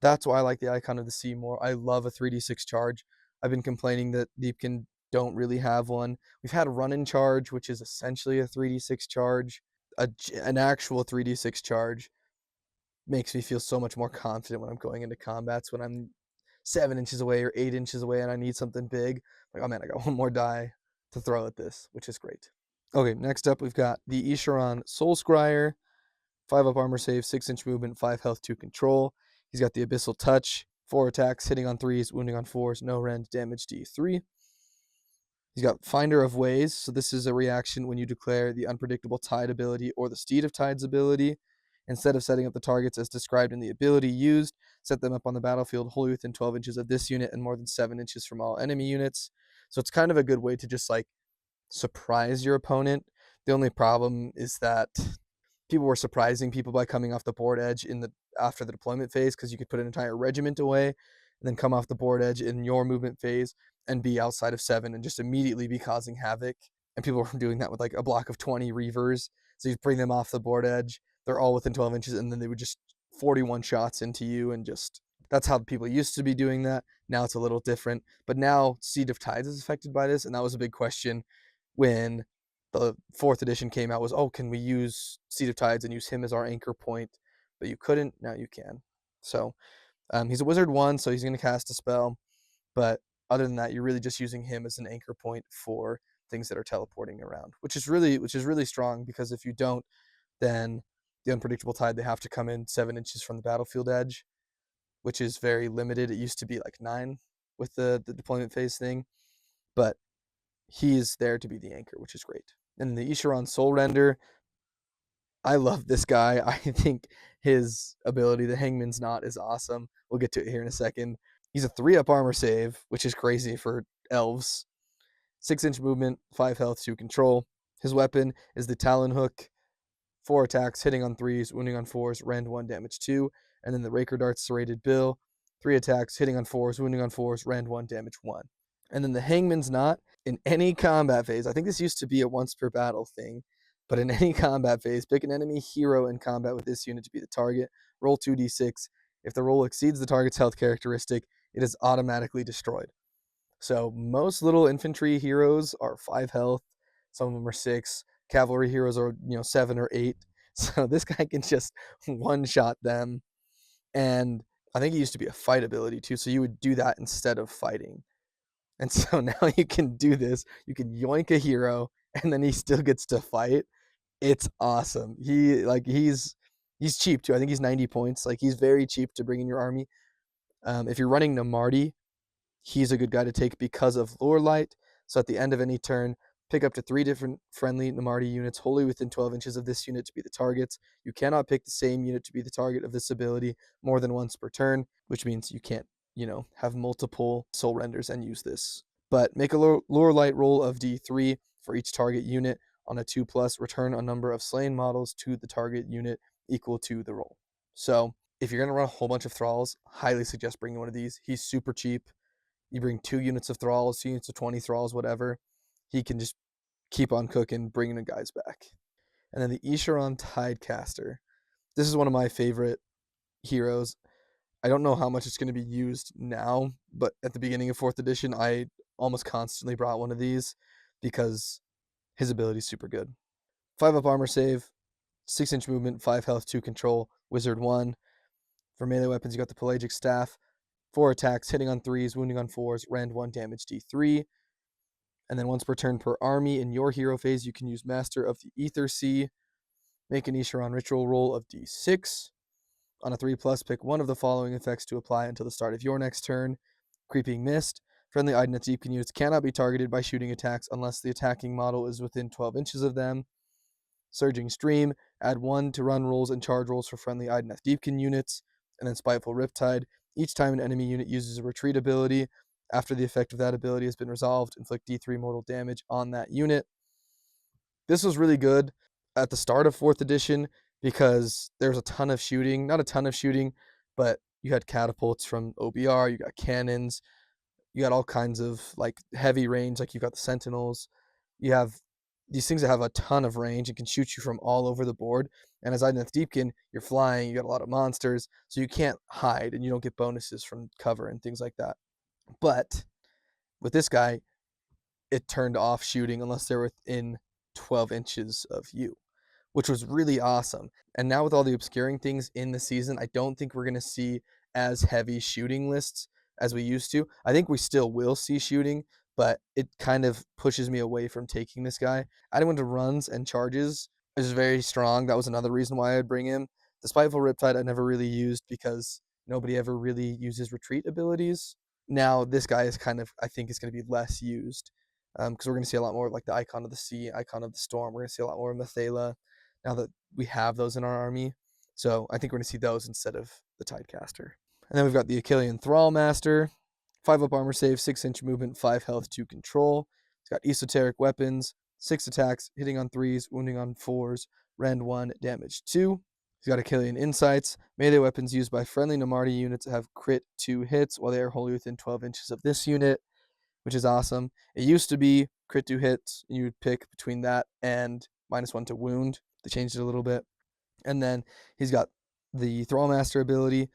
That's why I like the Icon of the Sea more. I love a 3d6 charge. I've been complaining that Deepkin don't really have one. We've had a run in charge, which is essentially a 3d6 charge. An actual 3d6 charge makes me feel so much more confident when I'm going into combats, when I'm 7 inches away or 8 inches away and I need something big. Like, oh man, I got 1 more die to throw at this, which is great. Okay, next up we've got the Isharan Soul Scryer. 5 up armor save, 6-inch movement, 5 health, 2 control. He's got the Abyssal Touch. 4 attacks, hitting on 3s, wounding on 4s, no rend, damage D3. He's got Finder of Ways, so this is a reaction when you declare the Unpredictable Tide ability or the Steed of Tides ability. Instead of setting up the targets as described in the ability used, set them up on the battlefield wholly within 12 inches of this unit and more than 7 inches from all enemy units. So it's kind of a good way to just like surprise your opponent. The only problem is that people were surprising people by coming off the board edge after the deployment phase, because you could put an entire regiment away and then come off the board edge in your movement phase and be outside of 7 and just immediately be causing havoc. And people were doing that with like a block of 20 reavers. So you bring them off the board edge, they're all within 12 inches, and then they would just 41 shots into you, and just that's how people used to be doing that. Now it's a little different. But now Seed of Tides is affected by this, and that was a big question when the 4th edition came out, was, oh, can we use Seed of Tides and use him as our anchor point? But you couldn't, now you can. So he's a wizard 1, so he's going to cast a spell. But other than that, you're really just using him as an anchor point for things that are teleporting around, which is really strong, because if you don't, then the Unpredictable Tide, they have to come in 7 inches from the battlefield edge, which is very limited. It used to be like 9 with the deployment phase thing, but he is there to be the anchor, which is great. And the Isharon Soul Render, I love this guy. I think his ability, the Hangman's Knot, is awesome. We'll get to it here in a second. He's a 3-up armor save, which is crazy for elves. 6-inch movement, 5 health, 2 control. His weapon is the Talon Hook. 4 attacks, hitting on 3s, wounding on 4s, rend 1, damage 2. And then the Raker Dart's Serrated Bill. 3 attacks, hitting on 4s, wounding on 4s, rend 1, damage 1. And then the Hangman's Knot, in any combat phase, I think this used to be a once per battle thing, but in any combat phase, pick an enemy hero in combat with this unit to be the target, roll 2d6. If the roll exceeds the target's health characteristic, it is automatically destroyed. So most little infantry heroes are 5 health, some of them are 6. Cavalry heroes are 7 or 8. So this guy can just one-shot them. And I think it used to be a fight ability too, so you would do that instead of fighting. And so now you can do this. You can yoink a hero, and then he still gets to fight. It's awesome. He's cheap too. I think he's 90 points. Like, he's very cheap to bring in your army. If you're running Namarti, he's a good guy to take because of Lure Light. So at the end of any turn, pick up to 3 different friendly Namarti units wholly within 12 inches of this unit to be the targets. You cannot pick the same unit to be the target of this ability more than once per turn, which means you can't have multiple soul renders and use this. But make a lure light roll of D3 for each target unit. On a 2+, return a number of slain models to the target unit equal to the roll. So if you're going to run a whole bunch of thralls, highly suggest bringing one of these. He's super cheap. You bring 2 units of thralls, 2 units of 20 thralls, whatever. He can just keep on cooking, bringing the guys back. And then the Isharon Tidecaster. This is one of my favorite heroes. I don't know how much it's going to be used now, but at the beginning of 4th edition, I almost constantly brought one of these because his ability is super good. 5-up armor save, 6-inch movement, 5 health, 2 control, wizard 1. For melee weapons, you got the Pelagic Staff, 4 attacks, hitting on 3s, wounding on 4s, rend 1, damage D3. And then once per turn per army in your hero phase, you can use Master of the Ether Sea. Make an Isharon ritual roll of D6. On a 3+, pick one of the following effects to apply until the start of your next turn. Creeping Mist. Friendly Idoneth Deepkin units cannot be targeted by shooting attacks unless the attacking model is within 12 inches of them. Surging Stream. Add 1 to run rolls and charge rolls for friendly Idoneth Deepkin units. And then Spiteful Riptide. Each time an enemy unit uses a retreat ability, after the effect of that ability has been resolved, inflict D3 mortal damage on that unit. This was really good at the start of 4th edition because there was a ton of shooting. Not a ton of shooting, but you had catapults from OBR, you got cannons, you got all kinds of like heavy range, like you've got the Sentinels. You have these things that have a ton of range and can shoot you from all over the board. And as Idoneth Deepkin, you're flying, you got a lot of monsters, so you can't hide and you don't get bonuses from cover and things like that. But with this guy, it turned off shooting unless they're within 12 inches of you, which was really awesome. And now with all the obscuring things in the season, I don't think we're going to see as heavy shooting lists as we used to. I think we still will see shooting, but it kind of pushes me away from taking this guy. Adding one to runs and charges is very strong. That was another reason why I'd bring him. The Spiteful Riptide I never really used because nobody ever really uses retreat abilities. Now this guy is kind of, I think, is going to be less used because we're going to see a lot more of like the Icon of the Sea, Icon of the Storm. We're going to see a lot more of Methala now that we have those in our army. So I think we're going to see those instead of the Tidecaster. And then we've got the Achillean Thrall Master, 5 up armor save, 6-inch movement, 5 health, 2 control. It's got esoteric weapons, 6 attacks, hitting on 3s, wounding on 4s, rend 1, damage 2. He's got Achillean Insights. Melee weapons used by friendly Namarti units have crit 2 hits while they are wholly within 12 inches of this unit, which is awesome. It used to be crit 2 hits. You would pick between that and -1 to wound. They changed it a little bit. And then he's got the Thrallmaster ability.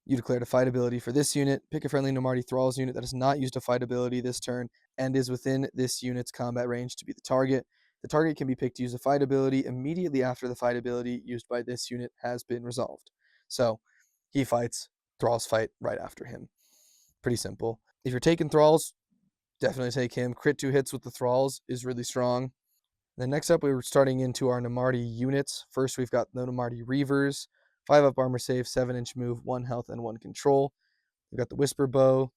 You declared a fight ability for this unit. Pick a friendly Namarti Thralls unit that has not used a fight ability this turn and is within this unit's combat range to be the target. The target can be picked to use a fight ability immediately after the fight ability used by this unit has been resolved. So he fights, Thralls fight right after him. Pretty simple. If you're taking Thralls, definitely take him. Crit 2 hits with the Thralls is really strong. Then next up, we were starting into our Namarti units. First, we've got the Namarti Reavers. 5 up armor save, 7-inch move, 1 health, and 1 control. We've got the Whisper Bow,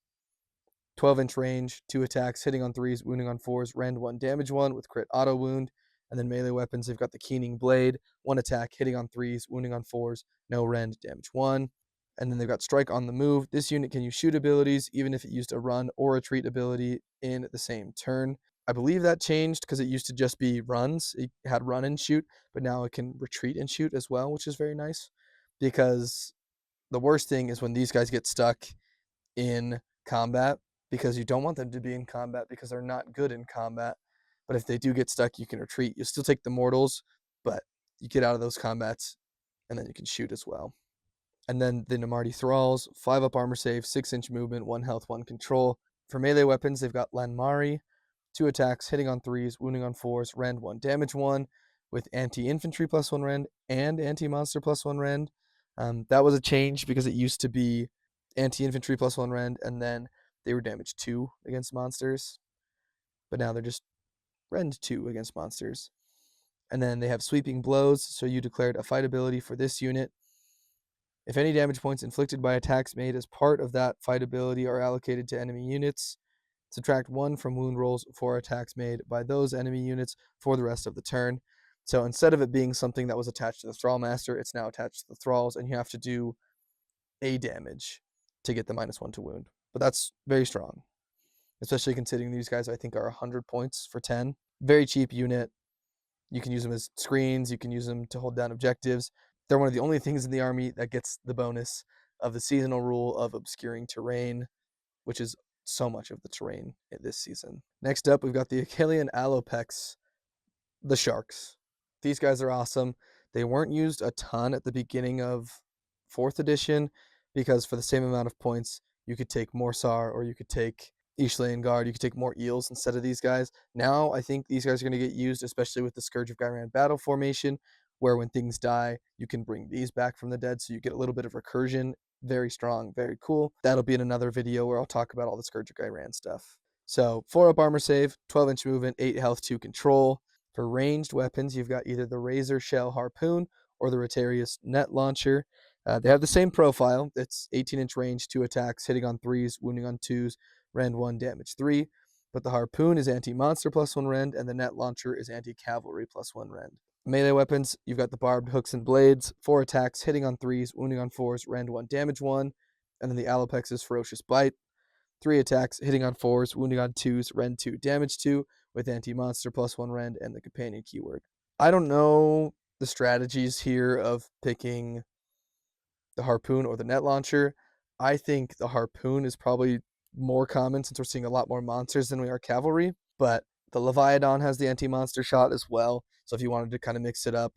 12-inch range, 2 attacks, hitting on 3s, wounding on 4s, rend 1, damage 1 with crit auto wound. And then melee weapons, they've got the Keening Blade, 1 attack, hitting on 3s, wounding on 4s, no rend, damage 1. And then they've got Strike on the move. This unit can use shoot abilities, even if it used a run or retreat ability in the same turn. I believe that changed because it used to just be runs. It had run and shoot, but now it can retreat and shoot as well, which is very nice. Because the worst thing is when these guys get stuck in combat, because you don't want them to be in combat because they're not good in combat. But if they do get stuck, you can retreat. You still take the mortals, but you get out of those combats, and then you can shoot as well. And then the Namarti Thralls, 5 up armor save, 6-inch movement, 1 health, 1 control. For melee weapons, they've got Lanmari, 2 attacks, hitting on 3s, wounding on 4s, rend 1, damage 1, with anti-infantry +1 rend and anti-monster +1 rend. That was a change because it used to be anti-infantry +1 rend, and then they were damage 2 against monsters. But now they're just rend 2 against monsters. And then they have sweeping blows, so you declared a fight ability for this unit. If any damage points inflicted by attacks made as part of that fight ability are allocated to enemy units, subtract 1 from wound rolls for attacks made by those enemy units for the rest of the turn. So instead of it being something that was attached to the Thrallmaster, it's now attached to the Thralls, and you have to do a damage to get the -1 to wound. But that's very strong, especially considering these guys I think are 100 points for 10. Very cheap unit. You can use them as screens. You can use them to hold down objectives. They're one of the only things in the army that gets the bonus of the seasonal rule of obscuring terrain, which is so much of the terrain this season. Next up, we've got the Achillean Alopex, the Sharks. These guys are awesome. They weren't used a ton at the beginning of 4th edition because for the same amount of points, you could take Morsar or you could take Ishlean Guard. You could take more eels instead of these guys. Now, I think these guys are going to get used, especially with the Scourge of Ghyran battle formation, where when things die, you can bring these back from the dead, so you get a little bit of recursion. Very strong, very cool. That'll be in another video where I'll talk about all the Scourge of Ghyran stuff. So 4 up armor save, 12-inch movement, 8 health, 2 control. For ranged weapons, you've got either the Razor Shell Harpoon or the Rotarius Net Launcher. They have the same profile. It's 18-inch range, 2 attacks, hitting on 3s, wounding on 2s, rend 1, damage 3. But the Harpoon is anti-monster +1 rend, and the Net Launcher is anti-cavalry +1 rend. Melee weapons, you've got the Barbed Hooks and Blades, 4 attacks, hitting on 3s, wounding on 4s, rend 1, damage 1. And then the Alopex is Ferocious Bite, 3 attacks, hitting on 4s, wounding on 2s, rend 2, damage 2, with anti-monster +1 rend and the companion keyword. I don't know the strategies here of picking the Harpoon or the Net Launcher. I think the Harpoon is probably more common since we're seeing a lot more monsters than we are cavalry, but the Leviathan has the anti-monster shot as well. So if you wanted to kind of mix it up,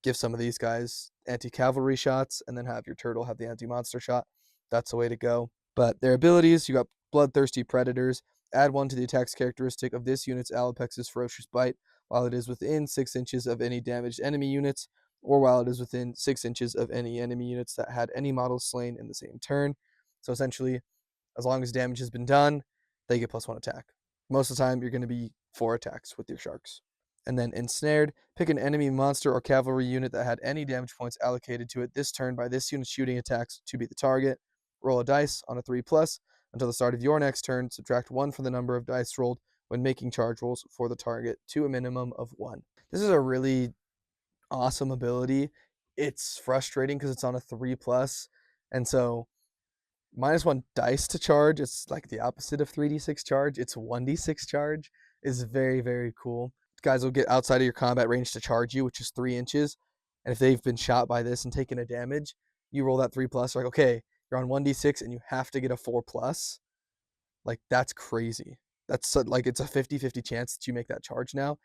give some of these guys anti-cavalry shots and then have your turtle have the anti-monster shot, that's the way to go. But their abilities, you got Bloodthirsty Predators. Add 1 to the attack's characteristic of this unit's Alopex's Ferocious Bite while it is within 6 inches of any damaged enemy units, or while it is within 6 inches of any enemy units that had any models slain in the same turn. So essentially, as long as damage has been done, they get +1 attack. Most of the time, you're going to be 4 attacks with your sharks. And then Ensnared, pick an enemy monster or cavalry unit that had any damage points allocated to it this turn by this unit's shooting attacks to be the target. Roll a dice on a 3+. Until the start of your next turn, subtract 1 from the number of dice rolled when making charge rolls for the target to a minimum of 1. This is a really awesome ability. It's frustrating because it's on a 3+, and so -1 dice to charge. It's like the opposite of 3d6 charge. It's 1d6 charge. Is very, very cool. Guys will get outside of your combat range to charge you, which is 3 inches. And if they've been shot by this and taken a damage, you roll that 3+. Like, okay, you're on 1d6 and you have to get a 4+. Like, that's crazy. That's like, it's a 50-50 chance that you make that charge now.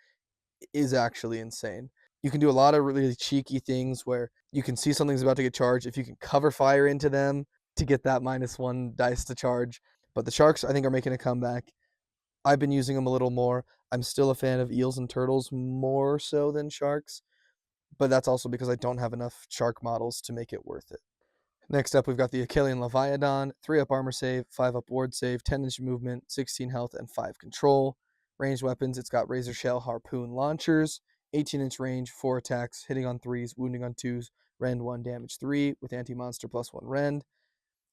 It is actually insane. You can do a lot of really cheeky things where you can see something's about to get charged. If you can cover fire into them to get that -1 dice to charge. But the sharks, I think, are making a comeback. I've been using them a little more. I'm still a fan of eels and turtles more so than sharks, but that's also because I don't have enough shark models to make it worth it. Next up, we've got the Achillean Leviathan, 3-up armor save, 5-up ward save, 10-inch movement, 16 health, and 5 control. Ranged weapons, it's got razor shell harpoon launchers, 18-inch range, 4 attacks, hitting on 3s, wounding on 2s, rend 1, damage 3, with anti-monster +1 rend.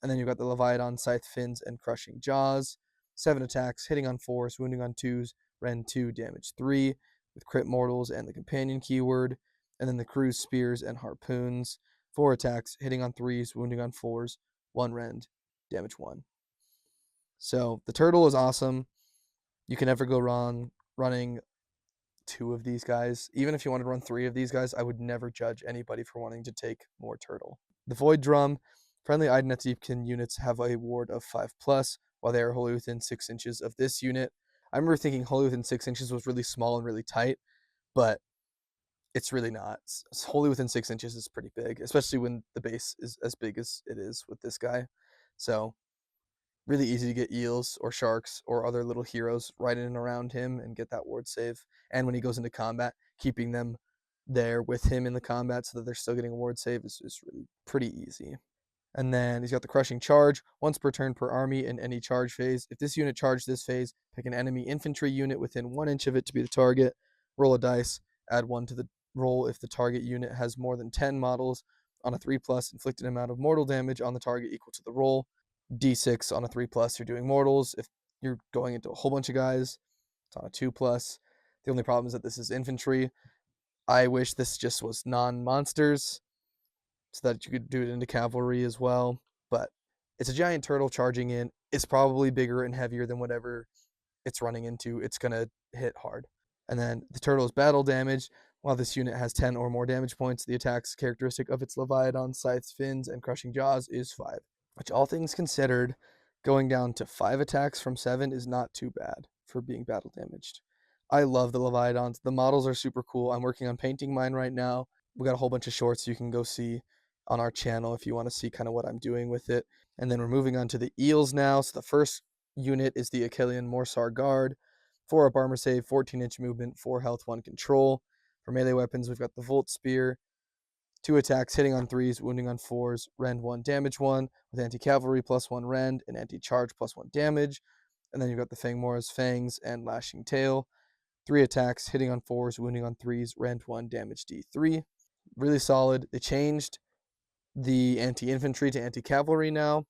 And then you've got the Leviathan, scythe fins, and crushing jaws. 7 attacks, hitting on 4s, wounding on 2s, rend 2, damage 3, with crit mortals and the companion keyword. And then the cruise spears and harpoons. 4 attacks, hitting on 3s, wounding on 4s, 1 rend, damage 1. So the turtle is awesome. You can never go wrong running 2 of these guys. Even if you wanted to run 3 of these guys, I would never judge anybody for wanting to take more turtle. The Void Drum, friendly Idoneth Deepkin units have a ward of 5+, while they are wholly within 6 inches of this unit. I remember thinking wholly within 6 inches was really small and really tight, but it's really not. Wholly within 6 inches is pretty big, especially when the base is as big as it is with this guy. So really easy to get eels or sharks or other little heroes right in and around him and get that ward save. And when he goes into combat, keeping them there with him in the combat so that they're still getting a ward save is really pretty easy. And then he's got the Crushing Charge, once per turn per army in any charge phase. If this unit charged this phase, pick an enemy infantry unit within 1 inch of it to be the target. Roll a dice, add 1 to the roll if the target unit has more than 10 models. On a 3+, inflict an amount of mortal damage on the target equal to the roll. D6 on a 3+, you're doing mortals. If you're going into a whole bunch of guys, it's on a 2+. The only problem is that this is infantry. I wish this just was non-monsters, so that you could do it into cavalry as well. But it's a giant turtle charging in. It's probably bigger and heavier than whatever it's running into. It's going to hit hard. And then the turtle's battle damage. While this unit has 10 or more damage points, the attack's characteristic of its Leviathan, scythes, fins, and crushing jaws is 5. Which, all things considered, going down to 5 attacks from 7 is not too bad for being battle damaged. I love the Leviathans. The models are super cool. I'm working on painting mine right now. We got a whole bunch of shorts you can go see on our channel if you want to see kind of what I'm doing with it. And then we're moving on to the eels now. So the first unit is the Achillean Morsar Guard. 4-up armor save, 14-inch movement, 4 health, 1 control. For melee weapons, we've got the Volt Spear. 2 attacks, hitting on 3s, wounding on 4s, rend 1, damage 1, with anti-cavalry +1 rend, and anti-charge +1 damage. And then you've got the Fangmora's Fangs and Lashing Tail. 3 attacks, hitting on 4s, wounding on 3s, rend 1, damage D3. Really solid. They changed the anti-infantry to anti-cavalry now,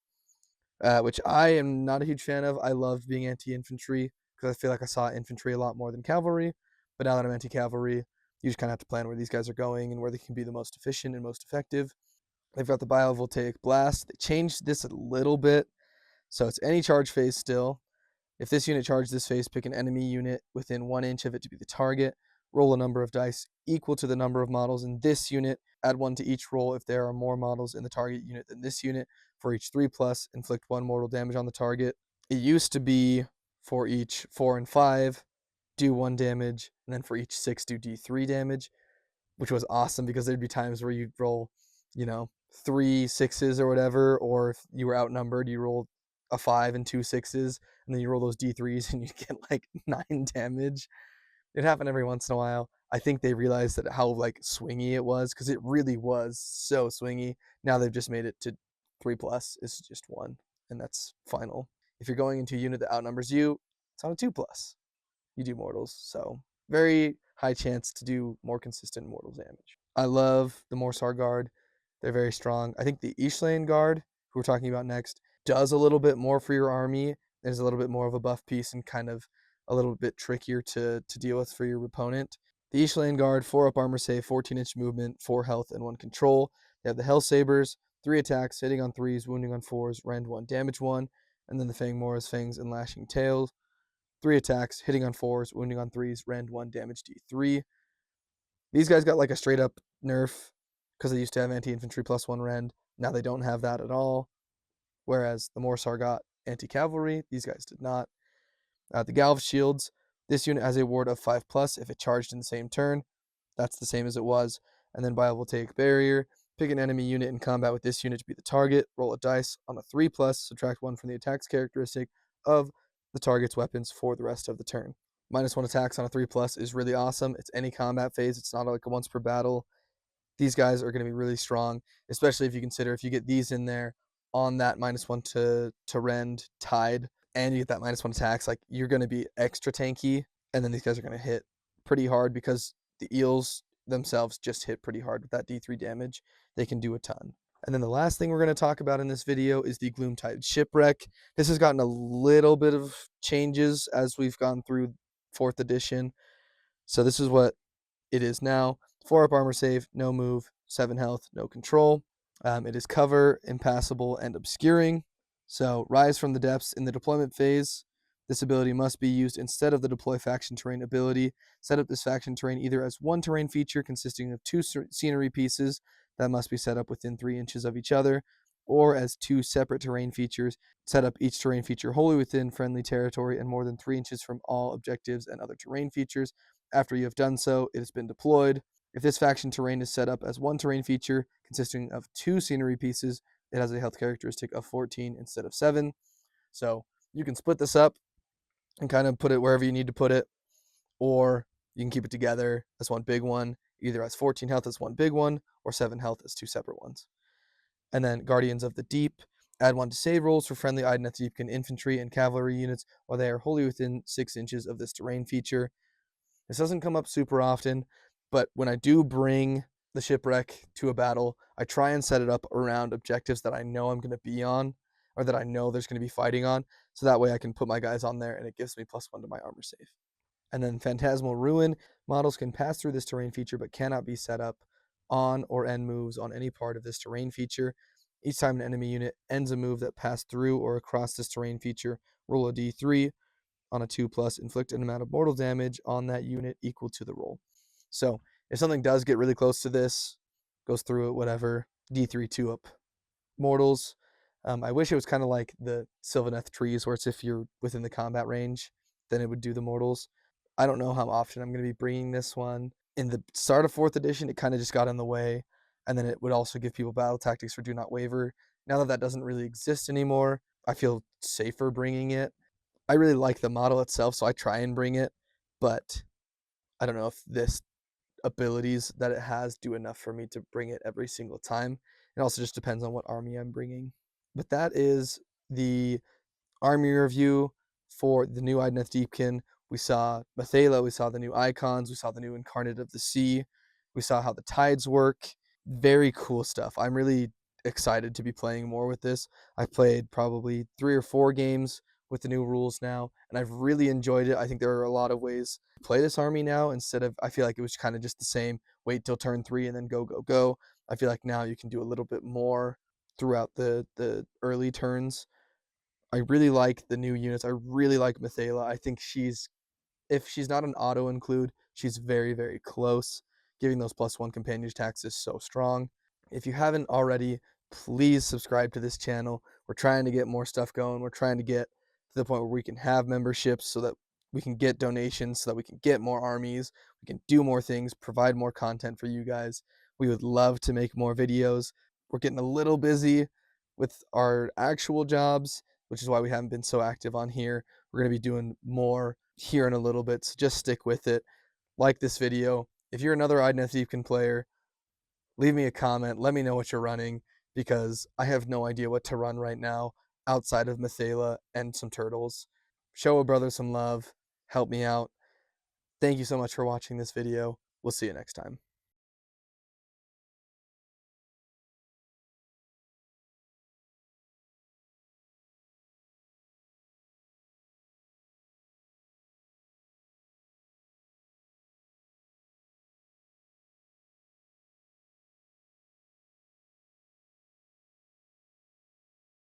which I am not a huge fan of. I loved being anti-infantry because I feel like I saw infantry a lot more than cavalry. But now that I'm anti-cavalry, you just kind of have to plan where these guys are going and where they can be the most efficient and most effective. They've got the Biovoltaic Blast. They changed this a little bit, so it's any charge phase still. If this unit charged this phase, pick an enemy unit within 1 inch of it to be the target. Roll a number of dice equal to the number of models in this unit. Add 1 to each roll if there are more models in the target unit than this unit. For each 3+, inflict 1 mortal damage on the target. It used to be for each 4 and 5, do 1 damage, and then for each 6, do D3 damage, which was awesome because there'd be times where you'd roll, 3 6s or whatever, or if you were outnumbered, you rolled a 5 and 2 6s, and then you roll those D3s and you get like 9 damage. It happened every once in a while. I think they realized that how like swingy it was, because it really was so swingy. Now they've just made it to 3+. It's just 1, and that's final. If you're going into a unit that outnumbers you, it's on a 2+. You do mortals. So very high chance to do more consistent mortal damage. I love the Morsar Guard. They're very strong. I think the Ishlaen Guard, who we're talking about next, does a little bit more for your army. Is a little bit more of a buff piece and kind of a little bit trickier to deal with for your opponent. The Ishlaen Guard, 4-up armor save, 14-inch movement, 4 health, and 1 control. They have the Hell Sabers, 3 attacks, hitting on 3s, wounding on 4s, rend 1, damage 1. And then the Fang Mora's Fangs and Lashing Tails, 3 attacks, hitting on 4s, wounding on 3s, rend 1, damage D3. These guys got like a straight up nerf because they used to have anti-infantry +1 rend. Now they don't have that at all. Whereas the Morsar got anti-cavalry. These guys did not. The Galv Shields. This unit has a ward of 5+ if it charged in the same turn. That's the same as it was. And then Biovoltaic Barrier. Pick an enemy unit in combat with this unit to be the target. Roll a dice on a 3+, subtract 1 from the attack's characteristic of the target's weapons for the rest of the turn. -1 attacks on a 3+ is really awesome. It's any combat phase. It's not like a once per battle. These guys are going to be really strong, especially if you consider if you get these in there on that -1 to rend tide, and you get that -1 attacks, like you're going to be extra tanky. And then these guys are going to hit pretty hard because the eels themselves just hit pretty hard with that D3 damage. They can do a ton. And then the last thing we're going to talk about in this video is the Gloomtide Shipwreck. This has gotten a little bit of changes as we've gone through 4th edition. So this is what it is now. 4-up armor save, no move, 7 health, no control. It is cover, impassable, and obscuring. So rise from the depths in the deployment phase. This ability must be used instead of the deploy faction terrain ability. Set up this faction terrain either as one terrain feature consisting of 2 scenery pieces that must be set up within 3 inches of each other, or as 2 separate terrain features. Set up each terrain feature wholly within friendly territory and more than 3 inches from all objectives and other terrain features. After you have done so, it has been deployed. If this faction terrain is set up as one terrain feature consisting of 2 scenery pieces, it has a health characteristic of 14 instead of 7. So you can split this up and kind of put it wherever you need to put it, or you can keep it together as one big one, either as 14 health as one big one, or 7 health as 2 separate ones. And then Guardians of the Deep. Add 1 to save rolls for friendly Idoneth Deepkin infantry and cavalry units while they are wholly within 6 inches of this terrain feature. This doesn't come up super often, but when I do bring the Shipwreck to a battle, I try and set it up around objectives that I know I'm going to be on, or that I know there's going to be fighting on, so that way I can put my guys on there and it gives me +1 to my armor save. And then Phantasmal Ruin. Models can pass through this terrain feature but cannot be set up on or end moves on any part of this terrain feature. Each time an enemy unit ends a move that passed through or across this terrain feature, roll a d3. On a 2+, inflict an amount of mortal damage on that unit equal to the roll. So if something does get really close to this, goes through it, whatever, D3 2-up mortals. I wish it was kind of like the Sylvaneth trees, where it's if you're within the combat range, then it would do the mortals. I don't know how often I'm going to be bringing this one. In the start of 4th edition, it kind of just got in the way, and then it would also give people battle tactics for Do Not Waver. Now that that doesn't really exist anymore, I feel safer bringing it. I really like the model itself, so I try and bring it, but I don't know if this abilities that it has do enough for me to bring it every single time. It also just depends on what army I'm bringing. But that is the army review for the new Idoneth Deepkin. We saw Methala, we saw the new icons, we saw the new Incarnate of the Sea, we saw how the tides work. Very cool stuff. I'm really excited to be playing more with this. I've played probably 3 or 4 games with the new rules now, and I've really enjoyed it. I think there are a lot of ways to play this army now instead of, I feel like it was kind of just the same, wait till turn 3 and then go, go, go. I feel like now you can do a little bit more throughout the early turns. I really like the new units. I really like Methala. I think if she's not an auto include, she's very, very close. Giving those +1 companion attacks is so strong. If you haven't already, please subscribe to this channel. We're trying to get more stuff going. We're trying to get to the point where we can have memberships so that we can get donations, so that we can get more armies, we can do more things, provide more content for you guys. We would love to make more videos. We're getting a little busy with our actual jobs, which is why we haven't been so active on here. We're going to be doing more here in a little bit, so just stick with it. Like this video. If you're another Idoneth Deepkin player, leave me a comment. Let me know what you're running, because I have no idea what to run right now outside of Methala and some turtles. Show a brother some love. Help me out. Thank you so much for watching this video. We'll see you next time.